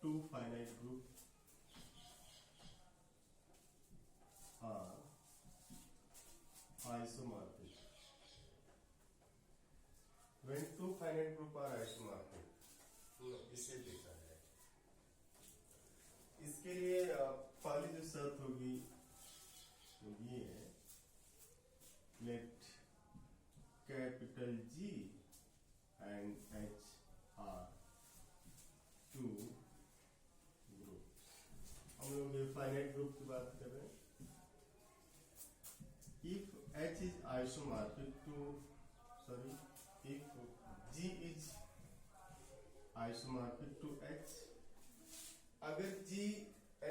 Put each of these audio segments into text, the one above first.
two finite group are isomorphic. When two finite group are isomorphic, इसे देखा है। इसके लिए पहली जो शर्त होगी तो ये है, let capital G and H are two groups। हम लोग ये फाइनाइट ग्रुप की बात कर रहे हैं। If H is isomorphic to, if G is isomorphic to H, अगर G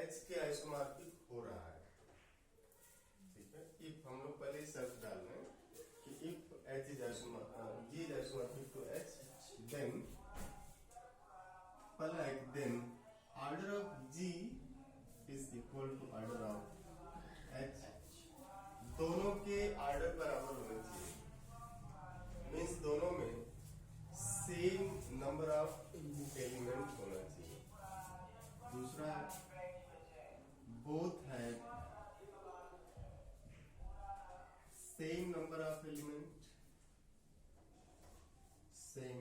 H के आइसोमॉर्फिक हो रहा है, ठीक है। इफ हम लोग पहले शर्त डाल रहे हैं कि if H is G is isomorphic to H, then then order of G is equal to order of H। दोनों के ऑर्डर बराबर होने चाहिए, मीन्स दोनों में सेम नंबर ऑफ एलिमेंट होना चाहिए। दूसरा, बोथ है same number of element, same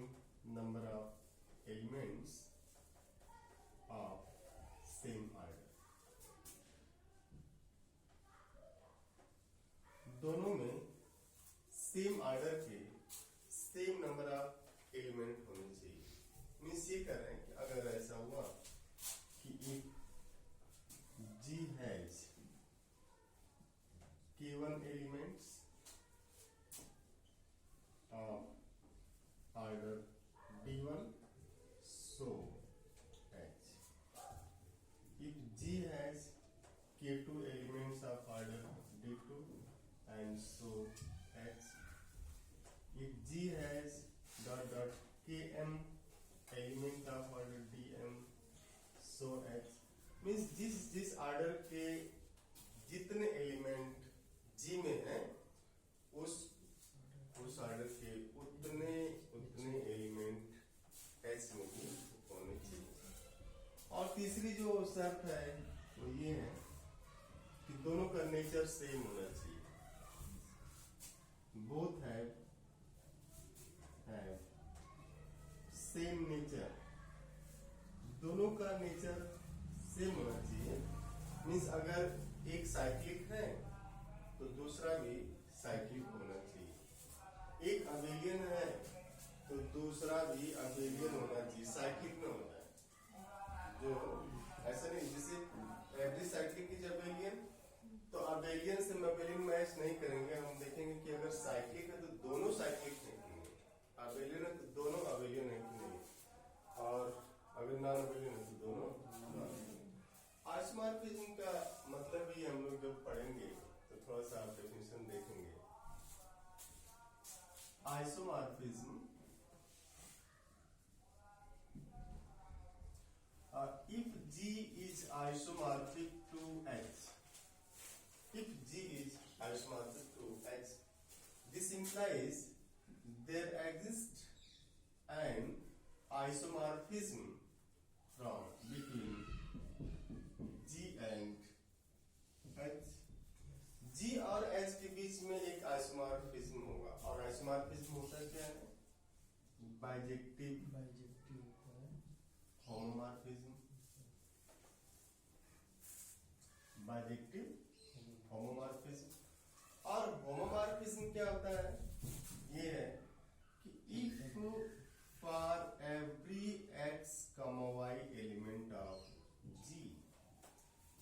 number of elements of same order. दोनों में सेम ऑर्डर के सेम नंबर ऑफ एलिमेंट होने चाहिए। मीन्स ये कर रहे हैं कि अगर ऐसा हुआ कि if G has K1 elements of order D1, so H। If G has K2 elements of order D2 and so H। If G has Km element of order Dm, so H। Means जिस order के जितने element G में हैं, उस order के उतने element H में भी होने चाहिए। और तीसरी जो शर्त है वो ये है कि दोनों का नेचर सेम होना चाहिए। बोथ हैव सेम नेचर, दोनों का नेचर सेम होना चाहिए। मीन्स अगर एक साइक्लिक है तो दूसरा भी साइक्लिक होना चाहिए। एक अबेलियन है तो दूसरा भी अबेलियन होना चाहिए। साइक्लिक में होता है जो ऐसा नहीं, जैसे एवरी साइक्लिक इज अबेलियन, तो अबेलियन से अबेलियन मैच नहीं करेंगे। हम देखेंगे कि अगर साइक्लिक है तो दोनों साइक्लिक नहीं, अबेलियन है तो दोनों अबेलियन नहीं, और अगर नॉन अबेलियन है तो दोनों। आइसोमॉर्फिज्म का मतलब ही हम लोग जब पढ़ेंगे तो थोड़ा सा आप डेफिनेशन देखेंगे। Isomorphism, if G is isomorphic to H, if G is isomorphic to H, this implies there exists an isomorphism from between G and H। G और H के बीच में एक आइसोमॉर्फिज्म होगा। और आइसोमॉर्फिज्म होता क्या है? Bijective homomorphism, bijective homomorphism. और होमोमॉर्फिज्म क्या होता है? ये है कि if for every x, y element of G,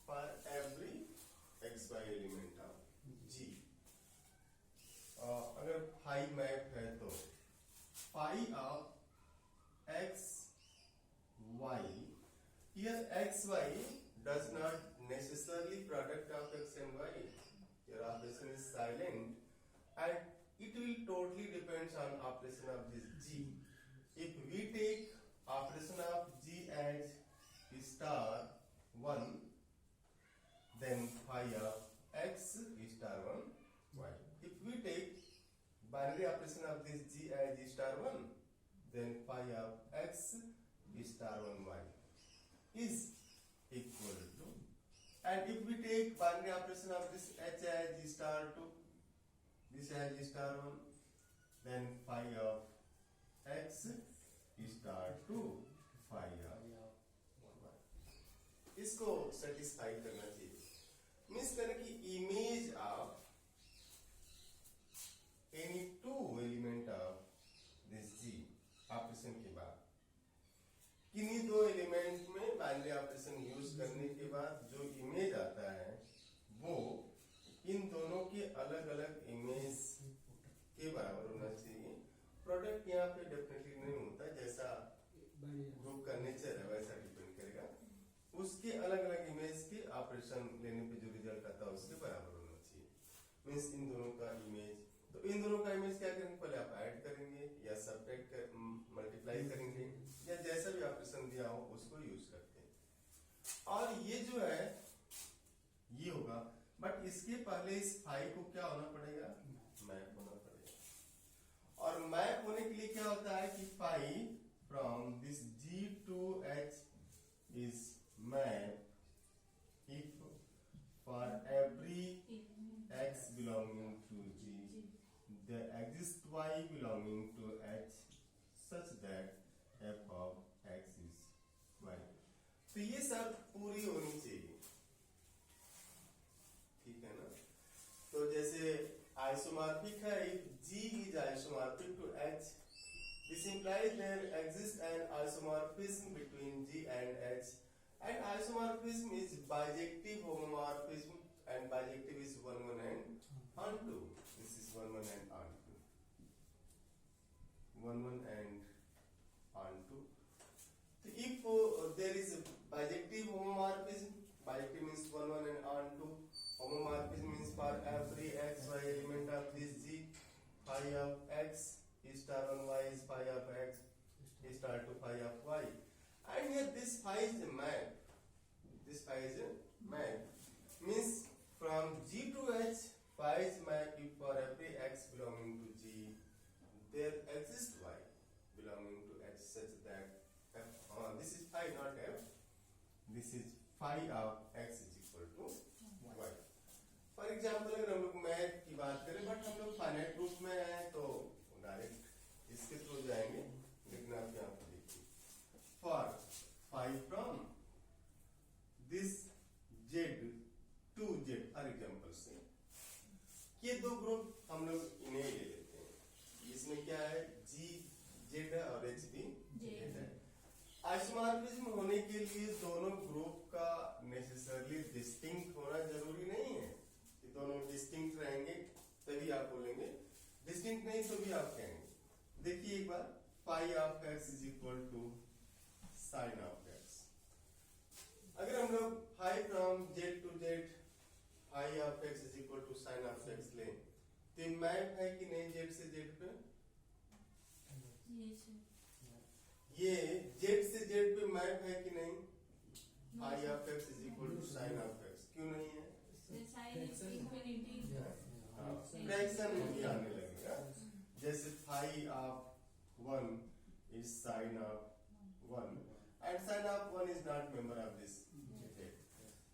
for every x, y element of G, अगर फाई मैप है तो phi of x, y, here x, y does not necessarily product of x and y. Your operation is silent and it will totally depends on operation of this G. If we take operation of G as star 1, then phi of x star 1 y. If we take binary operation of this G as star 1, then phi of x star 1 y. is equal to, and if we take binary operation of this h as g star 2, this as g star 1, then phi of x star 2 phi of 1, इसको satisfy करना चाहिए। Means करना कि image of any two element of this G operation के बाद, किन्हीं दो element में बाइनरी ऑपरेशन यूज करने के बाद जो इमेज आता है वो इन दोनों के अलग अलग इमेज के बराबर होना चाहिए। प्रोडक्ट यहाँ पे डेफिनेटली नहीं होता, जैसा ग्रुप का नेचर है वैसा डिपेंड करेगा। उसके अलग अलग इमेज के ऑपरेशन लेने पे जो रिजल्ट आता है उसके बराबर होना चाहिए। मीन्स इन दोनों का इमेज, तो इन दोनों का इमेज क्या करेंगे, पहले आप ऐड करेंगे या सब्ट्रैक्ट कर मल्टीप्लाई करेंगे या जैसा भी ऑपरेशन दिया हो उसको यूज करते हैं। और ये जो है ये होगा, बट इसके पहले इस फाई को क्या होना पड़ेगा, मैप होना पड़ेगा। और मैप होने के लिए क्या होता है कि phi from this G to H is map if for every x belonging to G there exists y belonging to H such that f of x is y। तो ये सब पूरी होनी चाहिए, ठीक है ना। तो जैसे आइसोमॉर्फिक है, if G is isomorphic to H, this implies there exists an isomorphism between G and H, and isomorphism is bijective homomorphism, and bijective is 1 1 and onto, this is 1 1 and onto, 1 1 and onto। So if there is a bijective homomorphism, bijective means 1 1 and onto, homomorphism means for every x y element of this G, phi of x star 1 y is phi of x star 2 phi of y, and here this phi is a map, this phi is a map, means from G to H phi is map if for every x belonging to G there exists y belonging to H such that f, this is phi not f, this is phi of x is equal to y। For example अगर हम लोग math की बात करें, but हम लोग finite group में हैं तो डायरेक्ट इसके थ्रू जाएंगे, लेकिन आप यहाँ पर देखिए for phi from this Z to Z, for example से ये दो ग्रुप हम लोग इन्हें ले लेते हैं। इसमें क्या है, जी जेड है और एच भी जेड है। आइसोमॉर्फिज्म होने के लिए दोनों ग्रुप का नेसेसरली डिस्टिंक्ट होना जरूरी नहीं है कि दोनों डिस्टिंक्ट रहेंगे तभी आप बोलेंगे, डिस्टिंक्ट नहीं तो भी आप कहेंगे। देखिए एक बार, phi of x is equal to sine of x. अगर हम लोग phi from Z to Z phi of x is equal to sine of x लें तो मैप है कि नहीं जेड से जेड पे, ये जेड से जेड पे मैप है कि नहीं, phi of x is equal to sine of x, क्यों नहीं है, फ्रैक्शन भी आने लगेगा। जैसे phi of 1 is sine of 1 and sine of 1 is not member of this Z.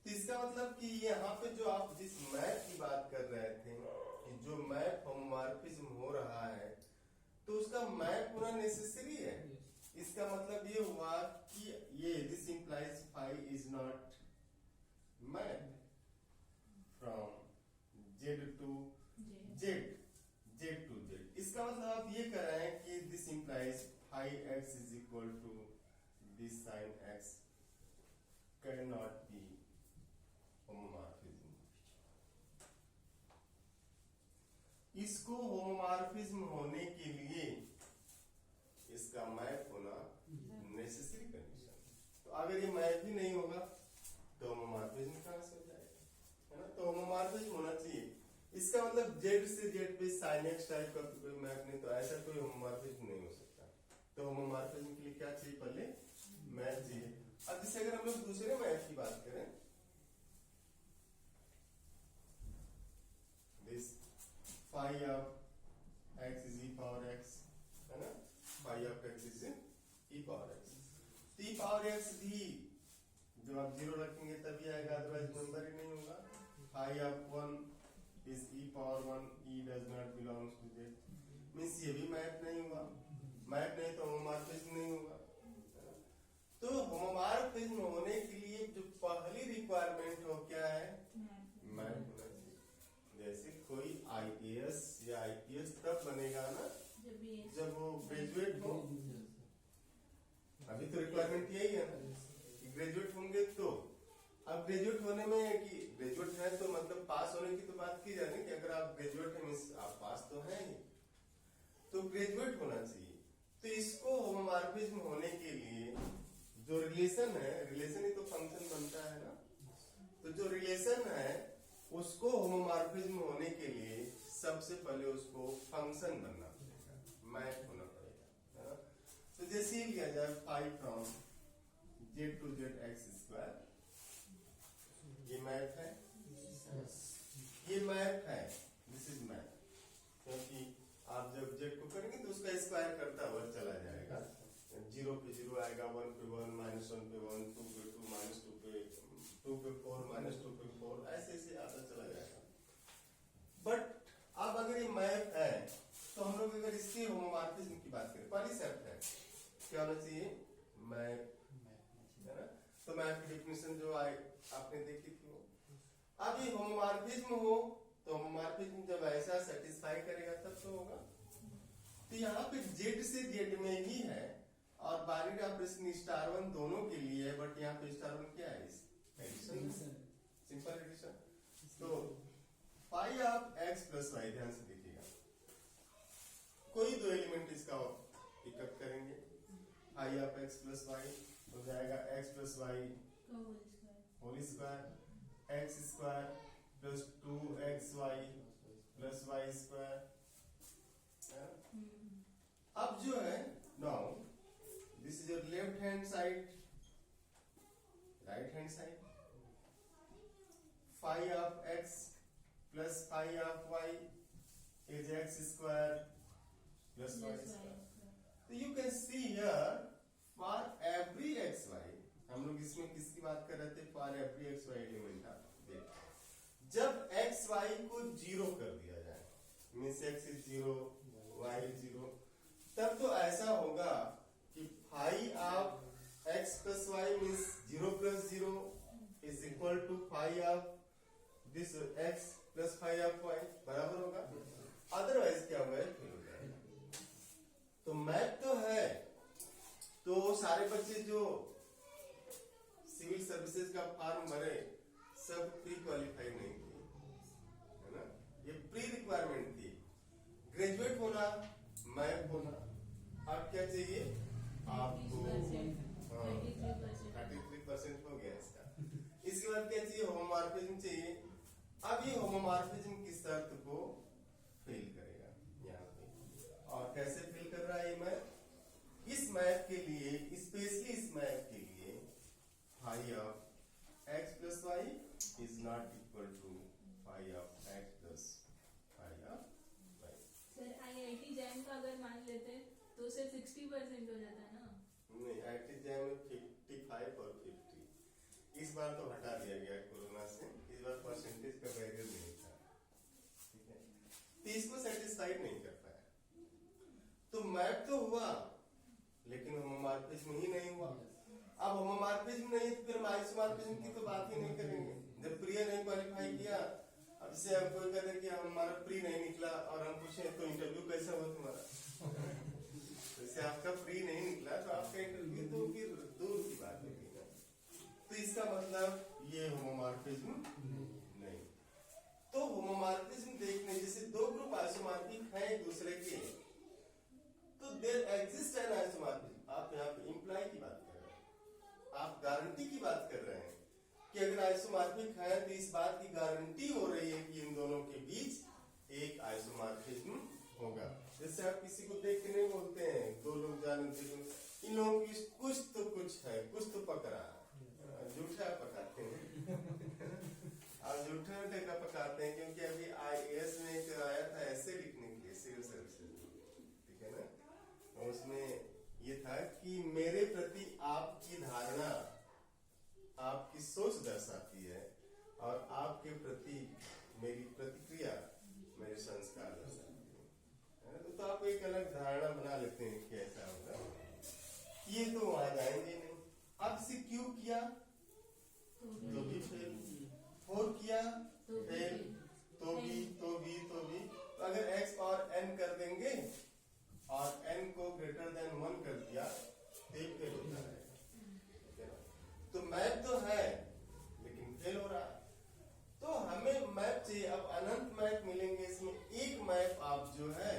तो इसका मतलब कि यहाँ पे जो आप जिस मैप की बात कर रहे थे कि जो मैप होमोमॉर्फिज्म हो रहा है तो उसका मैप होना नेसेसरी है। इसका मतलब ये हुआ कि ये this implies phi is not map from Z to Z, Z to Z. इसका मतलब आप ये कर रहे हैं कि this implies phi x is equal to this sine x cannot be homomorphism. इसको होमोमॉर्फिज्म होने के लिए इसका मैप होना नेसेसरी कंडीशन। तो अगर ये मैप ही नहीं होगा तो होमोमॉर्फिज्म कहां से हो जाएगा, है ना। तो होमोमॉर्फिज्म होना चाहिए। इसका मतलब जेड से जेड पे साइन एक्स टाइप का कोई मैप नहीं, तो ऐसा कोई होमोमॉर्फिज्म नहीं हो सकता। तो होमोमॉर्फिज्म के लिए क्या चाहिए, पहले मैप चाहिए। अब जैसे अगर हम लोग दूसरे मैप की बात करें, this phi of x is e power x, है ना, phi of x is e power x. E power x भी जब आप 0 रखेंगे तभी आएगा, अदरवाइज नंबर ही नहीं होगा। Phi of 1 is e power 1, e does not belongs to z, means ये भी मैप नहीं हुआ। मैप नहीं तो होमोमॉर्फिज्म नहीं होगा। तो होमोमॉर्फिज्म होने के लिए जो पहली रिक्वायरमेंट हो क्या है, मैप होना चाहिए। जैसे कोई आईएएस या आईपीएस तब बनेगा ना जब वो ग्रेजुएट हो। अभी तो रिक्वायरमेंट यही है ना कि ग्रेजुएट होंगे तो। अब ग्रेजुएट होने में कि ग्रेजुएट है तो मतलब पास होने की तो बात की जाए कि अगर आप ग्रेजुएट हैं मीन्स आप पास तो हैं ही, तो ग्रेजुएट होना चाहिए। तो इसको होमोमॉर्फिज्म होने के लिए जो रिलेशन है, रिलेशन ही तो फंक्शन बनता है ना, तो जो रिलेशन है उसको होमोमॉर्फिज्म होने के लिए सबसे पहले उसको फंक्शन बनना पड़ेगा, मैप होना पड़ेगा। तो जैसे लिया जाए phi from z to z x square, ये मैप है, ये मैप है, दिस इज मैप। क्योंकि आप जब z को करेंगे तो उसका स्क्वायर करता हुआ चला जाएगा, 0 पे 0 आएगा, 1 पे 1, -1 पे 1, 2 पे 2, -2 पे 2 पे 4, -2 पे 4, ऐसे ऐसे आता चला जाएगा। बट अब अगर ये मैप है तो हम लोग अगर इसके होमोमॉर्फिज्म की बात करें, पहली शर्त है क्या होना चाहिए, मैप, है ना। तो मैप की डेफिनेशन जो आपने देखी थी वो। अब ये होमोमॉर्फिज्म हो तो होमोमॉर्फिज्म जब ऐसा सेटिस्फाई करेगा तब तो होगा। तो यहाँ पे z से z में ही है और बाइनरी ऑपरेशन *1 दोनों के लिए है, बट यहाँ पे *1 क्या है, एडिशन, सिंपल एडिशन। तो phi of x plus y, ध्यान से देखिएगा, कोई दो एलिमेंट इसका पिकअप करेंगे, phi of x plus y हो जाएगा x plus y whole square, x square plus 2xy plus y square. अब जो है now this is your left hand side, right hand side, phi of x plus phi of y is x square plus y square. तो you can see here for every xy, हम लोग इसमें किसकी बात कर रहे थे, फॉर एवरी xy एलिमेंट। आप देखिए जब xy को 0 कर दिया जाए, means x is 0, y is 0, तब तो ऐसा होगा कि phi of x plus y means 0 plus 0 is equal to phi of this x plus phi of y, बराबर होगा। अदरवाइज क्या होगा, फेल हो जाएगा। तो मैप तो है, तो सारे बच्चे जो सिविल सर्विसेज का फॉर्म भरे सब प्री क्वालिफाई नहीं थे, है ना, ये प्री रिक्वायरमेंट थी। ग्रेजुएट होना, मैप होना। अब क्या चाहिए आपको, 33% हो गया इसका। इसके बाद क्या चाहिए, होमोमॉर्फिज्म चाहिए। अब ये होमोमॉर्फिज्म की शर्त को फेल करेगा यहाँ पे, और कैसे फेल कर रहा है ये मैप, इस मैप के लिए, स्पेशली इस मैप के लिए phi of x plus y is not equal to phi of x plus phi of y. Sir IIT JAM का अगर मान लेते तो सिर्फ 60% हो जाता है ना? नहीं, IIT जैम में 55 और 50 इस बार तो हटा दिया गया कोरोना से, इस बार परसेंटेज का बैरियर नहीं था, ठीक है, तो इसको सेटिस्फाइड नहीं कर पाया। तो मैप तो हुआ लेकिन होमोमॉर्फिज्म ही नहीं हुआ। अब होमोमॉर्फिज्म नहीं तो फिर आइसोमॉर्फिज्म की तो बात ही नहीं करेंगे। जब प्री नहीं क्वालिफाई किया, अब से आप कोई कहते कि हमारा प्री नहीं निकला और हम पूछे तो इंटरव्यू कैसा हुआ तुम्हारा, जैसे आपका प्री नहीं निकला तो आपका इंटरव्यू तो फिर दूर की बात होगी ना। तो इसका मतलब ये होमोमॉर्फिज्म नहीं। तो होमोमॉर्फिज्म देखने, जैसे दो ग्रुप आइसोमॉर्फिक हैं एक दूसरे के, तो देयर एग्जिस्ट एन आइसोमॉर्फिज्म। आप यहाँ पे इंप्लाई की बात कर रहे हैं, आप गारंटी की बात कर रहे हैं कि अगर आइसोमॉर्फिक है तो इस बात की गारंटी हो रही है कि इन दोनों के बीच एक आइसोमॉर्फिज्म होगा। जैसे आप किसी को देख के नहीं बोलते हैं दो लोग जानते हैं इन लोगों की कुछ तो कुछ है, कुछ तो पकड़ा, झूठा पकाते हैं आप झूठे का पकाते हैं। क्योंकि अभी IAS में एक आया था ऐसे लिखने के लिए सिविल सर्विसेज, ठीक है ना, उसमें ये था कि मेरे प्रति आपकी धारणा आपकी सोच दर्शाती है और आपके प्रति मेरी प्रतिक्रिया मेरे संस्कार दर्शाती है ना? तो आप एक अलग धारणा बना लेते हैं कि ऐसा होगा, ये तो वहां जाएंगे नहीं। अब से क्यों किया तो भी फेल, और किया फेल, तो भी तो अगर x पावर n कर देंगे और n को ग्रेटर देन 1 कर दिया तो एक फेल होता है। तो मैप तो है लेकिन फेल हो रहा है। तो हमें मैप चाहिए, अब अनंत मैप मिलेंगे। इसमें एक मैप आप जो है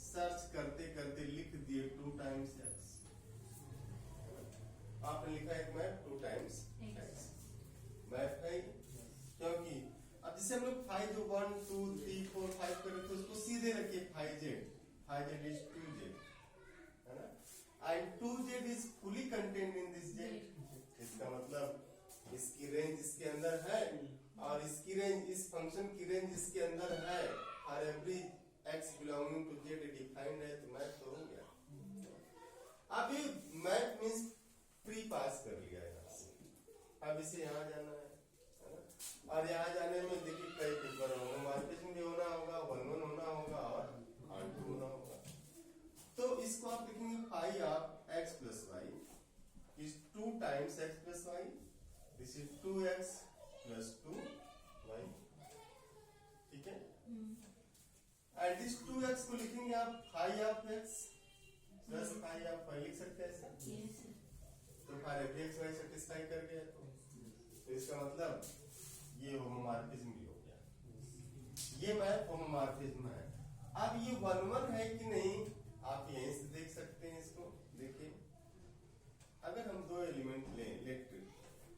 सर्च करते करते लिख दिए 2 टाइम्स x, आपने लिखा एक मैप 2 टाइम्स x मैप है, क्योंकि अब जैसे हम लोग 5 जो 1 2 3 4 5 करें तो उसको सीधे रखिए 5z is 2z है ना, and 2z is fully contained in this z। इसका मतलब इसकी रेंज इसके अंदर है और इसकी रेंज, इस फंक्शन की रेंज इसके अंदर है और every x belonging to z defined है, तो मैप तो हो गया। अब ये मैप मींस प्री पास कर लिया यहाँ से, अब इसे यहाँ जाना है ना, और यहाँ जाने में देखिए कई पेपर होंगे, मार्केटिंग भी होना होगा, 1-1 होना होगा और R2 होना होगा। तो इसको आप लिखेंगे phi of x plus y is 2 times x plus y, this is 2x plus 2y, ठीक है। एंड दिस 2x को लिखेंगे आप phi of x plus phi of y, लिख सकते हैं ऐसे। तो phi of x y satisfy कर गया, तो इसका मतलब ये होमोमॉर्फिज्म भी हो गया, ये मैप होमोमॉर्फिज्म है। अब ये 1-1 है कि नहीं आप यहीं से देख सकते हैं इसको। देखिए अगर हम 2 एलिमेंट लें,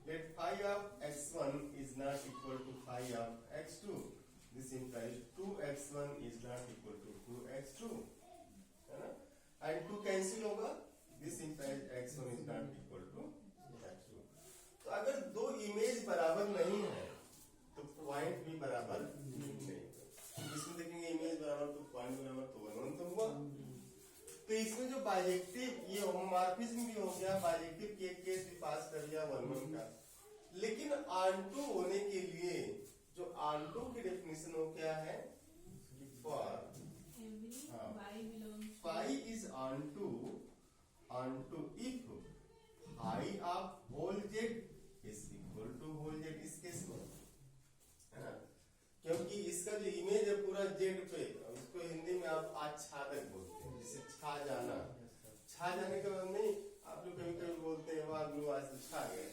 let phi of x1 is not equal to phi of x2, this implies 2x1 is not equal to 2x2 है ना, and 2 कैंसिल होगा, this implies x1 is not equal to x2। तो अगर 2 इमेज बराबर नहीं है तो पॉइंट भी बराबर नहीं है। इसमें देखेंगे इमेज बराबर तो पॉइंट बराबर, तो 1-1 तो हुआ। तो इसमें जो बाइजेक्टिव, ये होमोमॉर्फिज्म भी हो गया, बाइजेक्टिव के केस भी पास कर लिया 1-1 का। लेकिन ऑनटू होने के लिए जो ऑनटू की डेफिनेशन हो क्या है, for phi is onto if phi of whole Z is equal to whole Z, इस केस में है ना, क्योंकि इसका जो इमेज है पूरा जेड पे, उसको हिंदी में आप आच्छादक बोलते हैं, जिसे छा जाना। छा जाने का मतलब नहीं, आप लोग कभी कभी बोलते हैं वाह गुरु आज तो छा गए,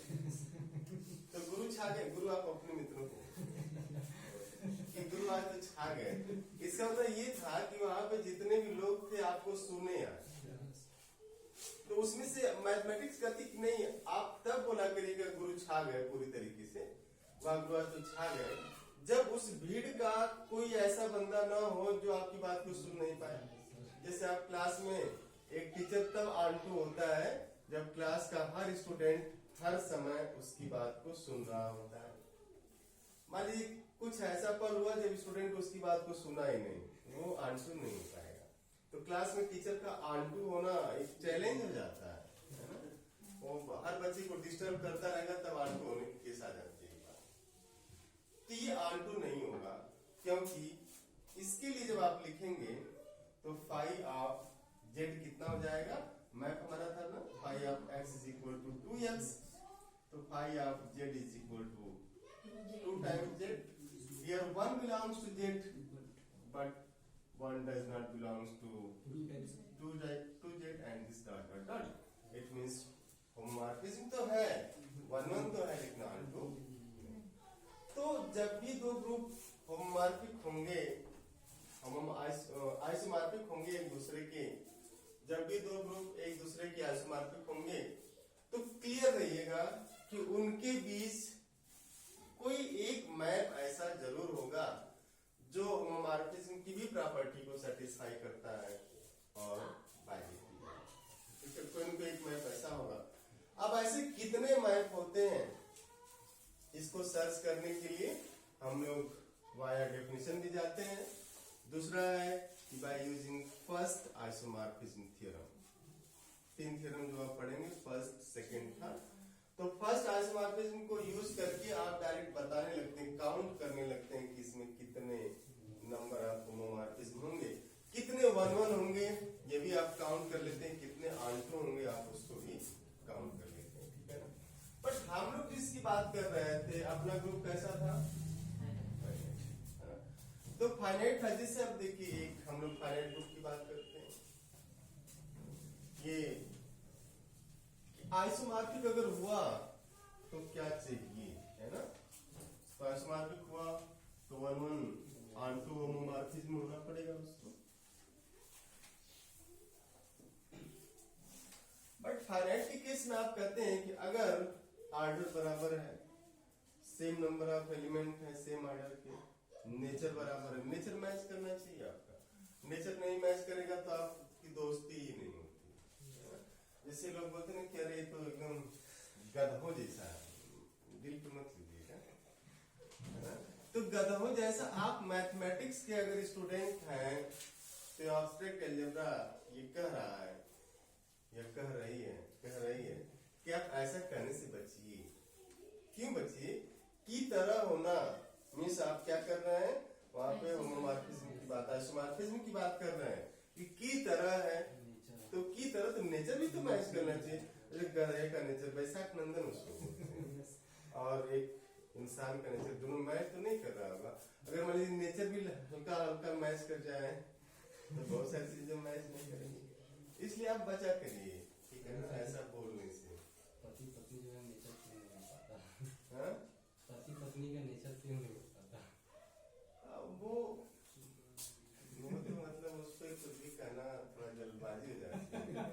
तो गुरु छा गए, गुरु आप अपने मित्रों को कि गुरु आज तो छा गए, इसका मतलब ये था कि वहां पे जितने भी लोग थे आपको सुने आज। तो उसमें से मैथमेटिक्स कहती कि नहीं, आप तब बोला करिएगा गुरु छा गए पूरी तरीके से, वाह गुरु आज तो छा गए, जब उस भीड़ का कोई ऐसा बंदा ना हो जो आपकी बात को सुन नहीं पाए। जैसे आप क्लास में एक टीचर तब ऑनटू होता है जब क्लास का हर स्टूडेंट हर समय उसकी बात को सुन रहा होता है। मान लीजिए कुछ ऐसा पल हुआ जब स्टूडेंट उसकी बात को सुना ही नहीं, वो ऑनटू नहीं हो पाएगा। तो क्लास में टीचर का ऑनटू होना एक चैलेंज हो जाता है ना, वो हर बच्चे को डिस्टर्ब करता रहेगा, तब ऑनटू होने की केस आ जाती है। तो ये ऑनटू नहीं होगा, क्योंकि इसके लिए जब आप लिखेंगे तो फाई ऑफ जेड कितना हो जाएगा, मैप हमारा था ना, phi of x is equal to 2x, तो phi of Z is equal to 2 times Z. Here 1 belongs to Z but 1 does not belongs to 2 Z and this dot dot dot, it means homomorphism तो है, 1-1 तो है लेकिन onto. तो जब भी 2 group homomorphic होंगे, आइसोमॉर्फिक होंगे एक दूसरे के, जब भी 2 ग्रुप एक दूसरे के आइसोमॉर्फिक होंगे तो क्लियर रहिएगा कि उनके बीच कोई एक मैप ऐसा जरूर होगा जो होमोमॉर्फिज्म की भी प्रॉपर्टी को सेटिस्फाई करता है और बाइजेक्टिव है, कोई न कोई एक मैप ऐसा होगा। अब ऐसे कितने मैप होते हैं, इसको सर्च करने के लिए हम लोग वाया डेफिनेशन भी जाते हैं। दूसरा है कि by using first isomorphism theorem, 3 theorem जो आप पढ़ेंगे, फर्स्ट सेकंड था। तो फर्स्ट आइसोमॉर्फिज्म को यूज करके आप डायरेक्ट बताने लगते हैं, काउंट करने लगते हैं कि इसमें कितने नंबर ऑफ होमोमॉर्फिज्म होंगे, कितने 1-1 होंगे, ये भी आप काउंट कर लेते हैं, कितने आंटो होंगे आप उसको भी काउंट कर लेते हैं, ठीक है ना। बट हम लोग जिसकी बात कर रहे थे अपना ग्रुप कैसा था, तो फाइनाइट था। जिससे अब देखिए एक हम लोग फाइनाइट ग्रुप की बात करते हैं, ये आइसोमॉर्फिक अगर हुआ तो क्या चाहिए, है ना। तो आइसोमॉर्फिक हुआ तो 1-1 ऑन्टो होमोमॉर्फिज्म होना पड़ेगा उसको। बट फाइनाइट के केस में आप कहते हैं कि अगर ऑर्डर बराबर है, सेम नंबर ऑफ एलिमेंट है, सेम ऑर्डर के, नेचर बराबर है, नेचर मैच करना चाहिए आपका। नेचर नहीं मैच करेगा तो आपकी दोस्ती ही नहीं होती। जैसे लोग बोलते हैं कि अरे ये तो एकदम गधों जैसा है, दिल पे मत लीजिएगा, है ना। तो गधों जैसा आप मैथमेटिक्स के अगर स्टूडेंट हैं तो एब्स्ट्रैक्ट अलजेब्रा ये कह रहा है या कह रही है कि आप ऐसा करने से बचिए। क्यों बचिए? की तरह होना मीन्स आप क्या कर रहे हैं वहां पे होमोमॉर्फिज्म की बात, आइसोमॉर्फिज्म की बात कर रहे हैं कि की तरह है, तो की तरह तो नेचर भी तो मैच करना चाहिए। एक गधे का नेचर वैशाख नंदन उसको बोलते हैं, और एक इंसान का नेचर, दोनों मैच तो नहीं कर रहा होगा। अगर मान लीजिए नेचर भी हल्का हल्का मैच कर जाए तो बहुत सारी चीजें मैच नहीं करेंगी, इसलिए आप बचा करिए, ठीक है ना, ऐसा बोलने से। पति पत्नी जो है नेचर क्यों नहीं हो पाता? हाँ, पति पत्नी का नेचर क्यों नहीं हो पाता? वो तो मतलब उस पर कुछ भी कहना थोड़ा जल्दबाजी हो जाती है।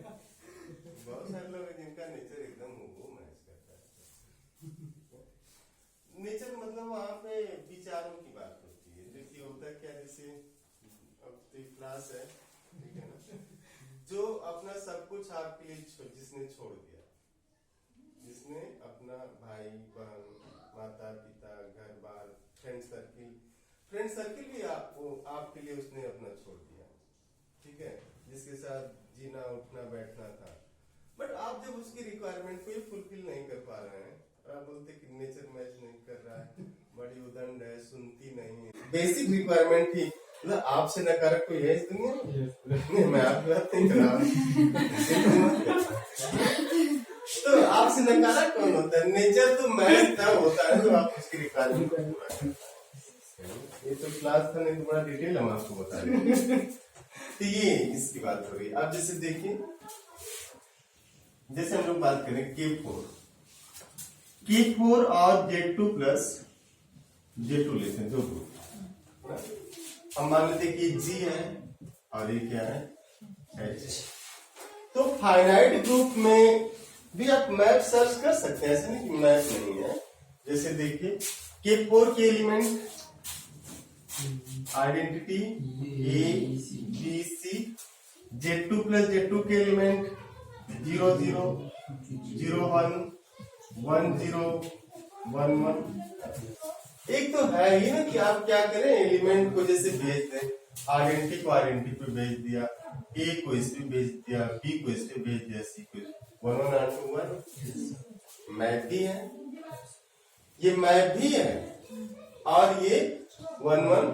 बहुत सारे लोग हैं जिनका नेचर एकदम वो मैच करता है। नेचर मतलब वहाँ पे विचारों की बात होती है। देखिए होता क्या, जैसे अब तो क्लास है, ठीक है ना, जो अपना सब कुछ आपके लिए जिसने छोड़ दिया, जिसने अपना भाई बहन, माता पिता, घर बार, फ्रेंड सर्किल भी आपके लिए उसने अपना छोड़ दिया, ठीक है, जिसके साथ जीना उठना बैठना था। बट आप जब उसकी रिक्वायरमेंट को फुलफिल नहीं कर पा रहे हैं और आप बोलते कि नेचर मैच नहीं कर रहा है, बड़ी उदंड है, सुनती नहीं है, बेसिक रिक्वायरमेंट थी, मतलब आपसे नकारक कोई है इस दुनिया में? नहीं, मैं आपकी बात नहीं कर रहा। तो आपसे नकारक कौन होता है? नेचर तो मैच तब होता है तो आप उसकी रिक्वायरमेंट को पूरा करें। ये तो क्लास था, नहीं तो बड़ा डिटेल हम आपको बता रहे। तो ये इसकी बात हो रही है। अब जैसे देखिए, जैसे हम लोग बात करें K4 और Z2 प्लस J2 लेते हैं, दो ग्रुप। हम मान लेते हैं कि G है और ये क्या है, H। तो फाइनाइट ग्रुप में भी आप मैप सर्च कर सकते हैं, ऐसे नहीं कि मैप नहीं है। जैसे देखिए K4 के element identity ABC, Z2 plus Z2 के एलिमेंट 0 0 0 1 1 0 1 1। एक तो है ही ना कि आप क्या करें, एलिमेंट को जैसे भेज दें, आइडेंटिटी को आइडेंटिटी पे भेज दिया, A को इस पे भेज दिया, B को इस पे भेज दिया, C को 1 1 2 1 मैप भी है, ये मैप भी है और ये 1 1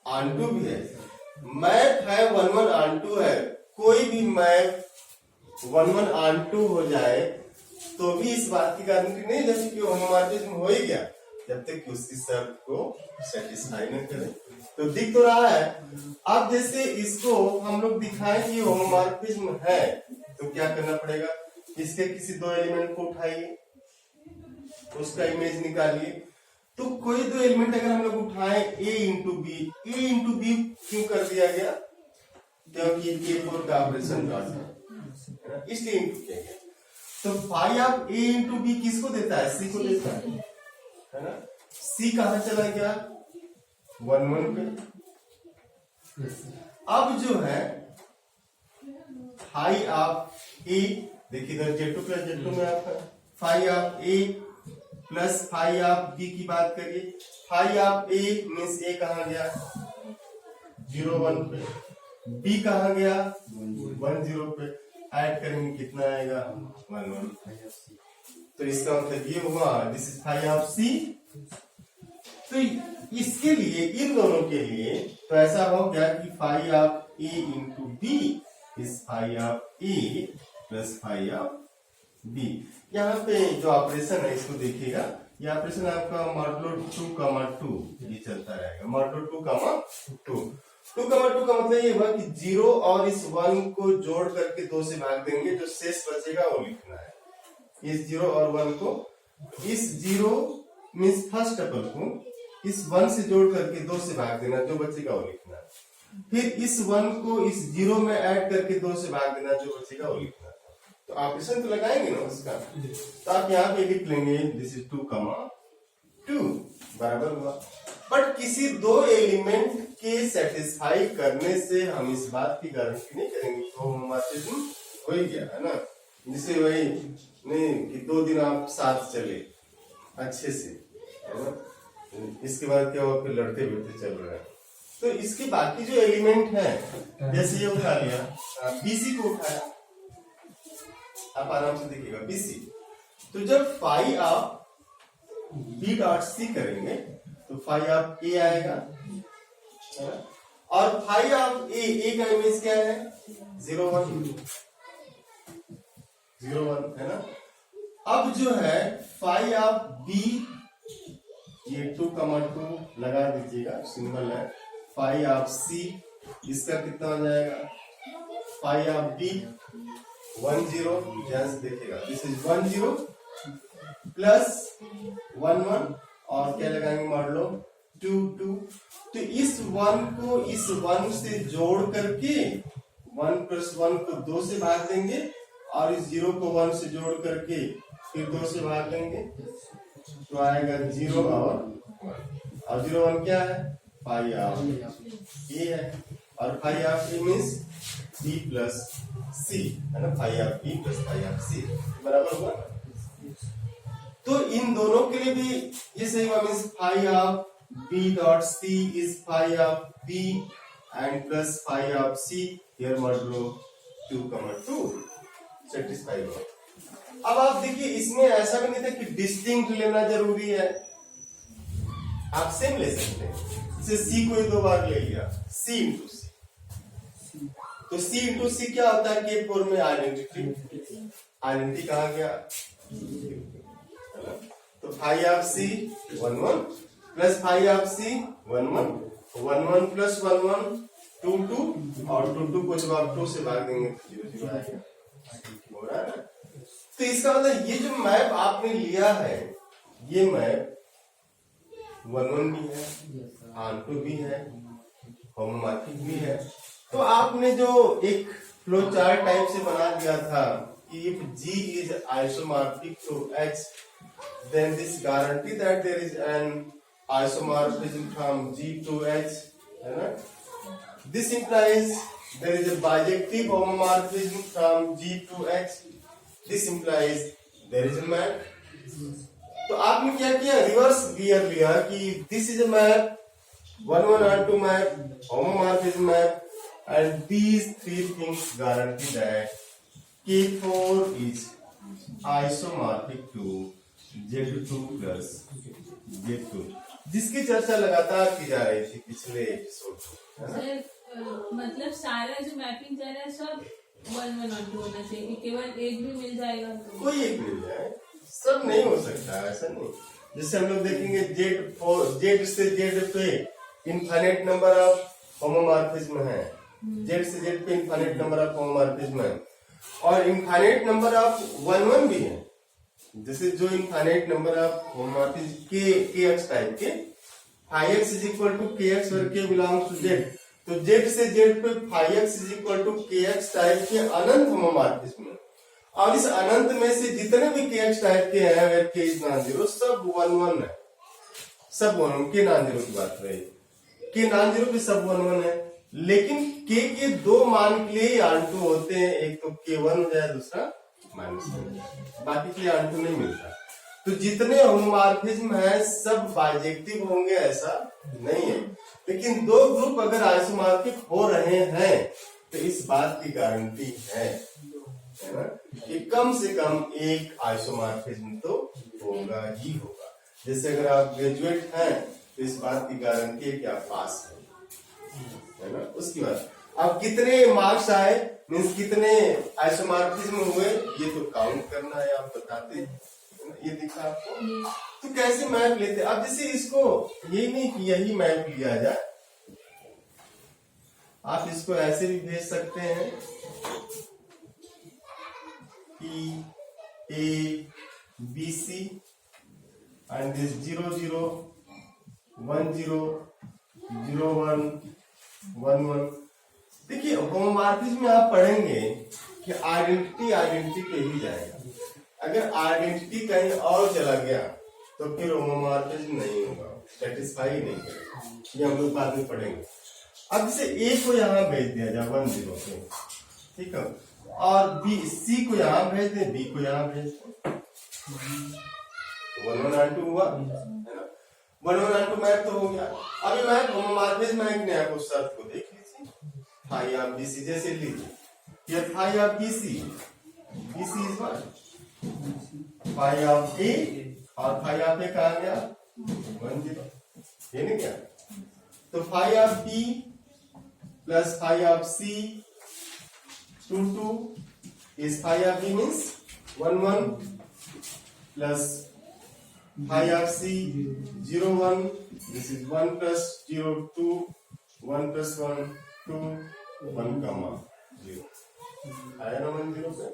ऑन2 भी है। मैप है 1 1 ऑन2 है, कोई भी मैप 1 1 ऑन2 हो जाए तो भी इस बात की गारंटी नहीं जैसे कि होमोमॉर्फिज्म हो ही गया जब तक कि उसकी शर्त को सेटिस्फाई न करे। तो दिख तो रहा है। अब जैसे इसको हम लोग दिखाएं कि होमोमॉर्फिज्म है तो क्या करना पड़ेगा, इसके किसी दो एलिमेंट को उठाइए, उसका इमेज निकालिए। तो कोई दो एलिमेंट अगर हम लोग उठाएं A इंटू बी क्यों कर दिया गया, क्योंकि K4 का ऑपरेशन डॉट है इसलिए इंटू किया गया। तो phi of A into B किसको देता है, C को देता है ना। C कहां चला गया, 1 1 पे। अब जो है फाई ऑफ A, देखिए इधर Z2 प्लस Z2 में आपका phi of A plus phi of B की बात करिए। Phi of A means A कहां गया 0 1 पे, B कहां गया 1 0 पे, ऐड करेंगे कितना आएगा 1 1। तो इसका मतलब ये हुआ दिस इज फाई ऑफ सी। तो इसके लिए इन दोनों के लिए तो ऐसा हो गया कि phi of A into B is phi of A plus phi of B. यहाँ पे जो ऑपरेशन है इसको देखिएगा, ये ऑपरेशन आपका मॉडुलो 2, ये चलता रहेगा। मॉडुलो 2, 2 का मतलब ये हुआ कि 0 और इस 1 को जोड़ करके 2 से भाग देंगे, जो शेष बचेगा वो लिखना है। इस 0 और 1 को, इस 0 मीन्स फर्स्ट टपल को इस 1 से जोड़ करके 2 से भाग देना, जो बचेगा वो लिखना है। फिर इस 1 को इस 0 में ऐड करके 2 से भाग देना, जो बचेगा वो लिखना है। तो ऑपरेशन तो लगाएंगे ना उसका, तो आप यहाँ पे लिख लेंगे दिस इज 2, 2 बराबर हुआ। बट किसी दो एलिमेंट के सेटिस्फाई करने से हम इस बात की गारंटी नहीं करेंगे कि होमोमॉर्फिज्म हो ही गया है ना। जिसे वही नहीं कि 2 दिन आप साथ चले अच्छे से, है ना, इसके बाद क्या हुआ, फिर लड़ते भिड़ते चल रहे हैं। तो इसके बाकी जो एलिमेंट है, जैसे ये उठा लिया, बीसी को उठाया, आप आराम से देखिएगा बीसी। तो जब phi of B dot C करेंगे तो फाई ऑफ ए आएगा, है ना? और फाई ऑफ ए का इमेज क्या है, 0, 1 है ना। अब जो है फाई ऑफ बी, ये 2, 2 लगा दीजिएगा, सिंबल है। फाई ऑफ सी, इसका कितना हो जाएगा, फाई ऑफ बी 1, 0, ध्यान से देखिएगा, दिस इज 1, 0 प्लस 1, 1 और क्या लगाएंगे मॉडुलो 2, 2। तो इस 1 को इस 1 से जोड़ करके 1 प्लस 1 को 2 से भाग देंगे, और इस 0 को 1 से जोड़ करके फिर 2 से भाग देंगे, तो आएगा 0 और 0, 1 क्या है, फाई ऑफ ए है, और phi of A means B plus C, है ना। Phi of B plus phi of C बराबर हुआ। तो इन दोनों के लिए भी ये सही हुआ, means phi of B dot C is phi of B and plus phi of C, here modulo 2, 2 satisfy हुआ। अब आप देखिए, इसमें ऐसा भी नहीं था कि डिस्टिंक्ट लेना जरूरी है, आप सेम ले सकते हैं। जैसे सी को 2 बार ले लिया, सी इंटू सी, तो सी इंटू सी क्या होता है, के फॉर्म में आइडेंटिटी कहा गया, तो phi of C 1, 1 plus phi of C 1, 1 1 plus 1, 1 2, 2 और 2, 2 को जब आप 2 से भाग देंगे तो 0, 0 आएगा, हो रहा है ना। तो इसका मतलब ये जो मैप आपने लिया है, ये मैप 1, 1 भी है, ऑनटू भी है, होमोमॉर्फिक भी है। तो आपने जो एक फ्लो चार्ट टाइप से बना दिया था कि if G is isomorphic to H, then this guarantee that there is an isomorphism from G to H, है ना। This implies there is a bijective homomorphism from G to H. This implies there is a map. तो आपने क्या किया, reverse gear लिया कि this is a map, 1, 1 और 2 map, homomorphism map, and these 3 things guarantee that K4 is isomorphic to Z2 plus Z2, जिसकी चर्चा लगातार की जा रही थी पिछले एपिसोड में। मतलब सारा जो मैपिंग जा रहा है सब 1, 1 और 2 होना चाहिए, केवल एक भी मिल जाएगा तो कोई एक मिल जाए, सब नहीं हो सकता, ऐसा नहीं। जैसे हम लोग देखेंगे जेड से जेड पे इनफाइनाइट नंबर ऑफ होमोमॉर्फिज्म है, जेड से जेड पे इनफाइनाइट नंबर ऑफ होमोमॉर्फिज्म है, और इनफाइनाइट नंबर ऑफ 1, 1 भी है। जैसे जो infinite number of homomorphism K X type के, phi x is equal to K X और के बिलोंग्स टू जेड, तो जेड से जेड पे phi x is equal to K X type के अनंत होमोमॉर्फिज्म, और इस अनंत में से जितने भी के एक्स टाइप के हैं, वेयर के इज नॉन जीरो, सब 1, 1 है, सब 1 1 के नॉन जीरो की बात रही, के नॉन जीरो पे सब 1, 1 है। लेकिन के 2 मान के लिए ऑनटू होते हैं, एक तो K1 हो जाए, दूसरा -1, बाकी के लिए ऑनटू नहीं मिलता। तो जितने होमोमॉर्फिज्म है सब बाइजेक्टिव होंगे ऐसा नहीं है, लेकिन 2 ग्रुप अगर आइसोमॉर्फिक हो रहे हैं तो इस बात की गारंटी है ना कि कम से कम एक आइसोमॉर्फिज्म तो होगा ही होगा। जैसे अगर आप ग्रेजुएट हैं तो इस बात की गारंटी है कि आप पास हैं, है ना। उसके बाद अब कितने मार्क्स आए मीन्स कितने आइसोमॉर्फिज्म हुए ये तो काउंट करना है, आप बताते हैं, है ना? ये दिखा आपको। तो कैसे मैप लेते, अब जैसे इसको ये नहीं कि यही मैप लिया जाए, आप इसको ऐसे भी भेज सकते हैं कि A B C and this 0 0 1 0 0 1 1 1। देखिए होमोमॉर्फिज्म में आप पढ़ेंगे कि आइडेंटिटी पे ही जाएगा। अगर आइडेंटिटी कहीं और चला गया तो फिर होमोमॉर्फिज्म नहीं होगा, सेटिस्फाई नहीं करेगा। ये हम लोग बाद में पढ़ेंगे। अब जैसे ए को यहाँ भेज दिया जाए 1 0 पे, ठीक है, और बी सी को यहाँ भेज दे, बी को यहाँ भेज दे, 1 1 2 हुआ, है ना। 1 1 2 मैप तो हो गया। अभी मैप होमोमॉर्फिज्म है कि नहीं, आप उस शर्त को देख लीजिए। फाई ऑफ बी सी जैसे लीजिए, ये phi of B C is what, phi of A, और फाई ऑफ ए कहा गया 1 0, ये नहीं क्या। तो phi of B plus phi of C 2 2 is phi of b means 1 1 plus phi of c 0 1, this is 1 plus 0 2, 1 plus 1 2, 1 comma 0 आया ना 1 0 पे।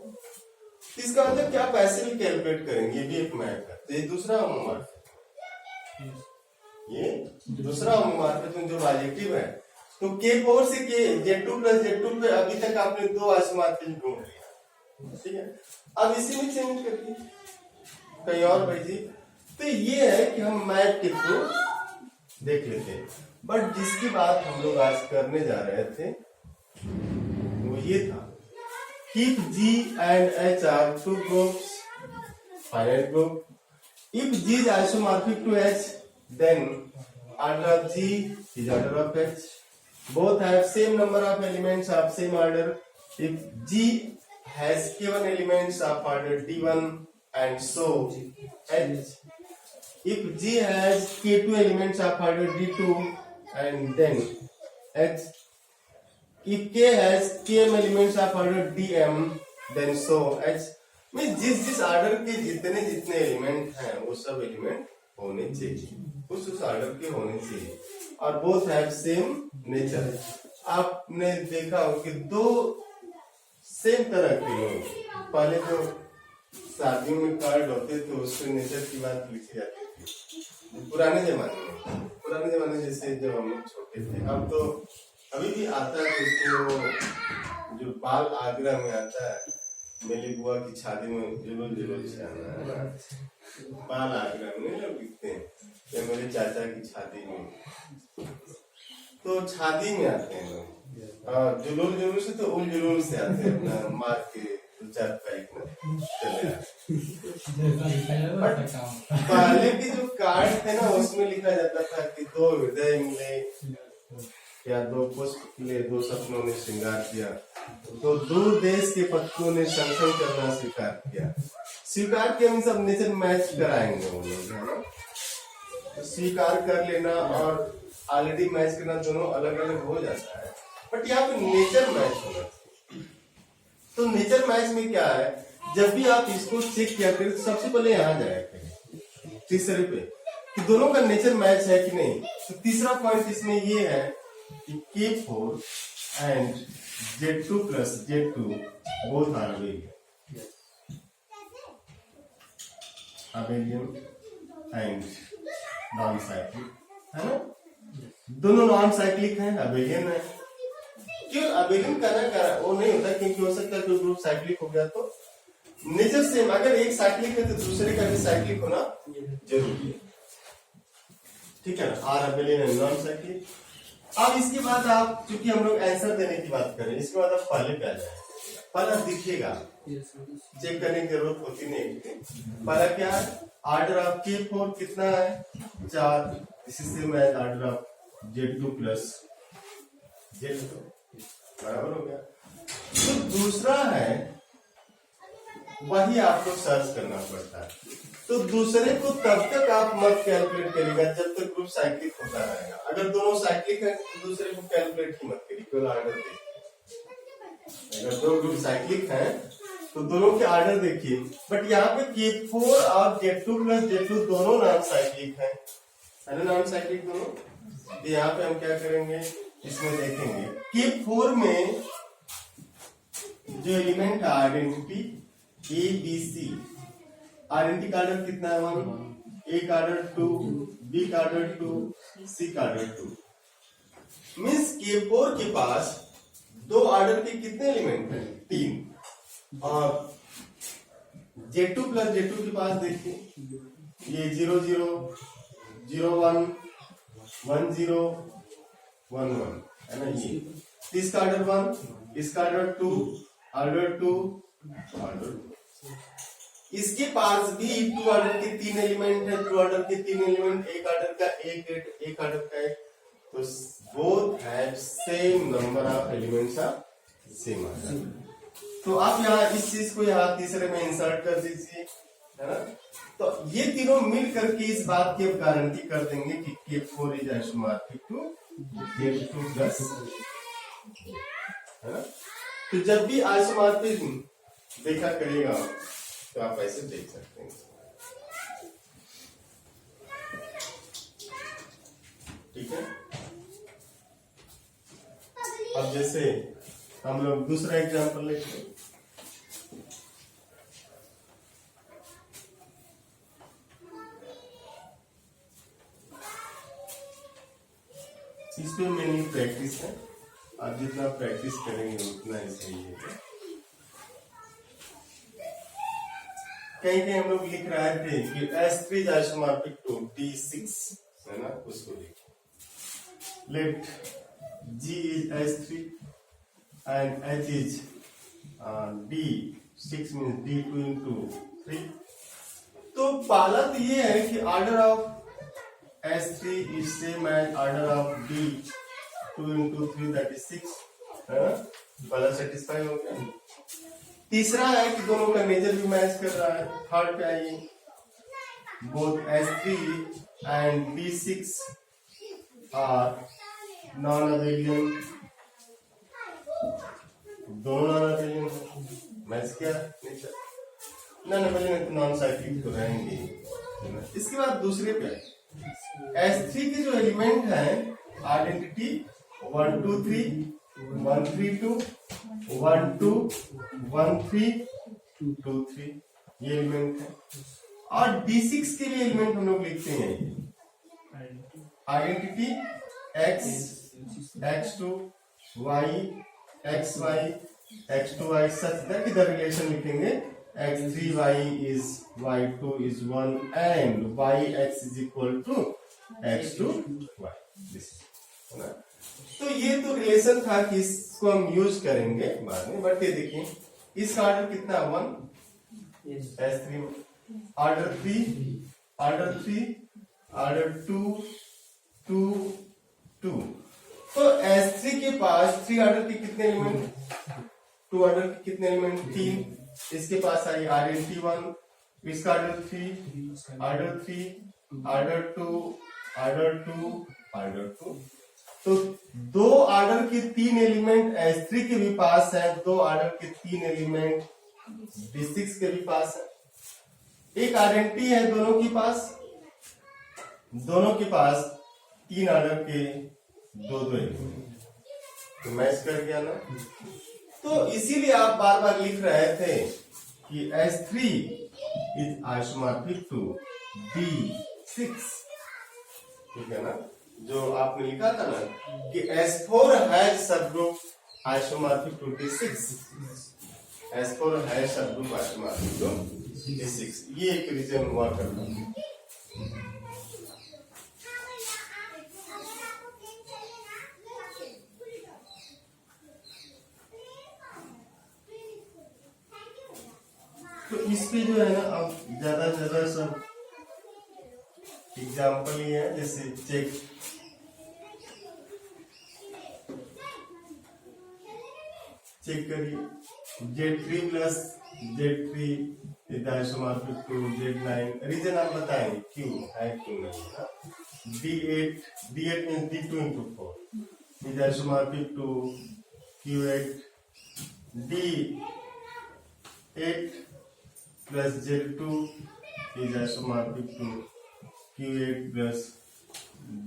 इसका मतलब क्या, पैसे भी कैलकुलेट करेंगे, ये भी एक मैप है। तो ये दूसरा होमोमॉर्फिज्म, ये दूसरा होमोमॉर्फिज्म जो बाइजेक्टिव है। तो K4 से K Z2 प्लस Z2 पे अभी तक आपने 2 आइसोमॉर्फिज्म ढूंढ लिया, ठीक है। अब इसी में चेंज करके कहीं और भेजिए। तो ये है कि हम मैप के थ्रू देख लेते हैं। बट जिसकी बात हम लोग आज करने जा रहे थे वो ये था, if G and H are two groups, finite group, if G is isomorphic to H, then order of G is order of H. Both have same number of elements of same order. If G has k1 elements of order d1 and so H. If G has k2 elements of order d2 and then H. If K has km elements of order dm then so H. में जिस order के जितने element हैं वो सब element होने चाहिए, उस ऑर्डर के होने चाहिए, और बोथ हैव सेम नेचर। आपने देखा हो कि 2 सेम तरह के लोग, पहले जो शादियों में कार्ड होते थे उसके नेचर की बात लिखी जाती थी पुराने जमाने में, जैसे जब हम लोग छोटे थे। अब तो अभी भी आता है, उसको जो बाल आगरा में आता है, मेरी बुआ की शादी में जुलूल से आना है ना, बाल आगरा में लोग दिखते हैं, या मेरे चाचा की शादी में, तो शादी में आते हैं लोग, जुलूल से तो उल जुलूल से आते हैं, अपना मार के 2-4 पैक में चले आते। पहले के जो कार्ड थे ना उसमें लिखा जाता था कि 2 हृदय मिले, या 2 पुष्प खिले, 2 सपनों ने श्रृंगार किया, तो दूर देश के पत्तों ने संगसंग करना स्वीकार किया। हम सब नेचर मैच कराएंगे वो लोग, है ना। तो स्वीकार कर लेना और ऑलरेडी मैच करना दोनों अलग अलग हो जाता है, बट यहाँ पे नेचर मैच होना चाहिए। तो नेचर मैच में क्या है, जब भी आप इसको चेक किया करें तो सबसे पहले यहाँ जाया करें तीसरे पे कि दोनों का नेचर मैच है कि नहीं। तो तीसरा पॉइंट इसमें ये है कि K4 and Z2 plus Z2 both are abelian and non-cyclic, है ना। दोनों नॉन साइक्लिक हैं, अबेलियन है। क्यों अबेलियन करना वो नहीं होता, क्योंकि हो सकता है कोई ग्रुप साइक्लिक हो गया तो नेचर सेम, अगर एक साइक्लिक है तो दूसरे का भी साइक्लिक होना जरूरी है, ठीक है ना। Are abelian and non cyclic. अब इसके बाद आप, चूंकि हम लोग आंसर देने की बात करें, इसके बाद आप पहले पे आ जाए, पहला दिखेगा, चेक करने की जरूरत होती नहीं। पहला क्या है, ऑर्डर ऑफ K4 कितना है 4, इसी से मैं order of Z2 plus Z2 बराबर हो गया। तो दूसरा है वही आपको सर्च करना पड़ता है। तो दूसरे को तब तक आप मत कैलकुलेट करिएगा जब तक ग्रुप साइक्लिक होता रहेगा। अगर दोनों साइक्लिक है तो दूसरे को कैलकुलेट ही मत करिए, केवल ऑर्डर देखिए। अगर दो ग्रुप साइक्लिक है तो दोनों के ऑर्डर देखिए। बट यहाँ पे K4 और Z2 प्लस Z2 दोनों नॉन साइक्लिक है ना, नॉन साइक्लिक दोनों। तो यहाँ पे हम क्या करेंगे, इसमें देखेंगे K4 में जो एलिमेंट है आइडेंटिटी ABC, आइडेंटिटी का ऑर्डर कितना है 1, A का ऑर्डर 2, B का ऑर्डर 2, C का ऑर्डर 2। मीन्स K4 के पास दो ऑर्डर के कितने एलिमेंट हैं 3। और Z2 प्लस Z2 के पास देखिए ये 0 0 0 1 1 0 1 1 है ना, ये इसका ऑर्डर 1, इसका ऑर्डर 2, ऑर्डर 2, ऑर्डर 2। इसके पास भी 2 ऑर्डर के 3 एलिमेंट है, 2 ऑर्डर के 3 एलिमेंट, एक ऑर्डर का एक ऑर्डर का एक। तो both have same number of elements of same order. तो आप यहाँ इस चीज को यहाँ तीसरे में इंसर्ट कर दीजिए, है ना। तो ये तीनों मिल करके इस बात की गारंटी कर देंगे कि K4 is isomorphic to Z2 plus, है ना। तो जब भी आइसोमॉर्फिज्म देखा करिएगा तो आप ऐसे देख सकते हैं, ठीक है। अब जैसे हम लोग दूसरा एग्जांपल लेते हैं। इस पे मेनली प्रैक्टिस है, आप जितना प्रैक्टिस करेंगे उतना ही सही है। कहीं कहीं हम लोग लिख रहे थे कि S3 आइसोमॉर्फिक टू D6, है ना, उसको लिखिए। Let G is S3 and H is D6 means D2 into 3। तो पहला तो ये है कि order of S3 is same as order of D2 into 3 that is 6, है ना, पहला सेटिस्फाई हो गया। तीसरा है कि दोनों का नेचर भी मैच कर रहा है। थर्ड पे आइए, both S3 and D6 are non-abelian, दोनों non-abelian मैच किया नेचर, non-abelian तो नॉन साइक्लिक तो रहेंगे। इसके बाद दूसरे पे S3 के जो एलिमेंट है आइडेंटिटी 1 2 3 1 3 2 1 2 1 3 2 3 ये एलिमेंट है। और D6 के भी एलिमेंट हम लोग लिखते हैं identity X X2 Y XY X2Y such that the relation लिखेंगे X3Y is Y2 is 1 and YX is equal to X2Y, है ना। तो ये तो रिलेशन था कि इसको हम यूज करेंगे बाद में। बट ये देखिए इसका ऑर्डर कितना 1 S3, ऑर्डर 3 ऑर्डर 2 2 2। तो S3 के पास 3 ऑर्डर के कितने एलिमेंट, 2 ऑर्डर के कितने एलिमेंट 3। इसके पास आई आइडेंटिटी 1, इसका order 3 order 3 order 2 order 2 order 2। तो 2 ऑर्डर के 3 एलिमेंट S3 के भी पास है, 2 ऑर्डर के 3 एलिमेंट D6 के भी पास है। एक आइडेंटिटी है दोनों के पास 3 ऑर्डर के 2 एलिमेंट, तो मैच कर गया ना। तो इसीलिए आप बार बार लिख रहे थे कि S3 is isomorphic to D6, ठीक है ना। जो आपने लिखा था ना कि S4 has subgroup isomorphic to D6, S4 has subgroup isomorphic to D6, ये एक रीजन हुआ करता है। तो इसके जो है ना अब ज्यादा से ज्यादा सब एग्जाम्पल ही है। जैसे चेक करिए Z3 plus Z3 is isomorphic to Z9. Reason आप बताएंगे क्यों है क्यों नहीं है ना. D8 means D2 into 4 is isomorphic to Q8. D8 plus Z2 is isomorphic to Q8 plus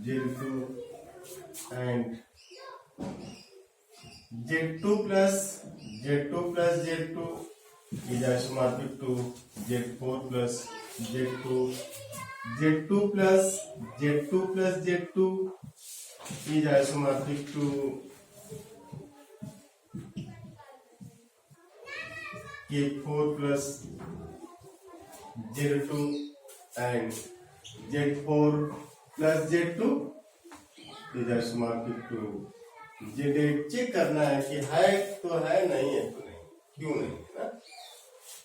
Z2, and Z2 plus Z2 is isomorphic to Z4 plus Z2. Z2 plus Z2 is isomorphic to K4 plus Z2, and Z4 plus Z2 is isomorphic to Z8. Check करना है कि है तो है, नहीं है तो नहीं, क्यों नहीं है ना.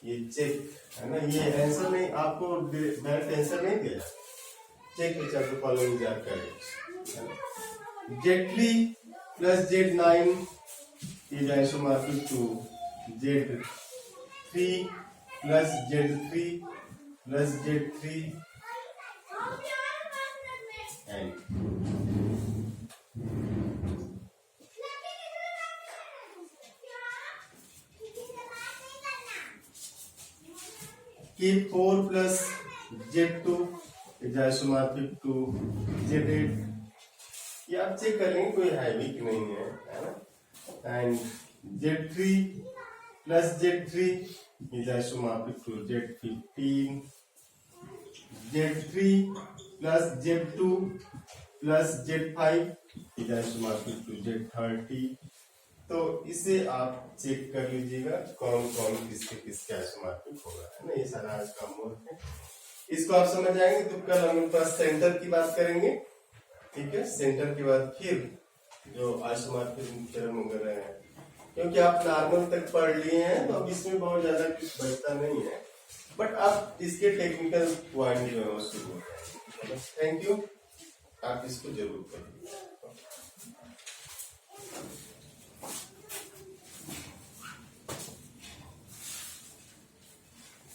ये चेक है ना, ये आंसर नहीं, आपको डायरेक्ट आंसर नहीं दिया. Check which of the following are correct. Z3 plus Z9 is isomorphic to Z3 plus Z3 plus Z3, and K4 plus Z2 is isomorphic to Z8. ये आप चेक कर लेंगे कोई है भी कि नहीं है ना. And Z3 plus Z3 is isomorphic to Z15. Z3 plus Z2 plus Z5 is isomorphic to Z30. तो इसे आप चेक कर लीजिएगा कौन कौन किसके किसके आइसोमॉर्फिक होगा, है ना. ये सारा आज का होमवर्क है. इसको आप समझ आएंगे तो कल हम लोग पास सेंटर की बात करेंगे. ठीक है, सेंटर के बाद फिर जो आइसोमॉर्फिक थ्योरम वगैरह है, क्योंकि आप नॉर्मल तक पढ़ लिए हैं तो अब इसमें बहुत ज्यादा कुछ बचता नहीं है, बट अब इसके टेक्निकल पॉइंट जो है वो शुरू हो जाएंगे. थैंक यू, आप इसको जरूर करिए.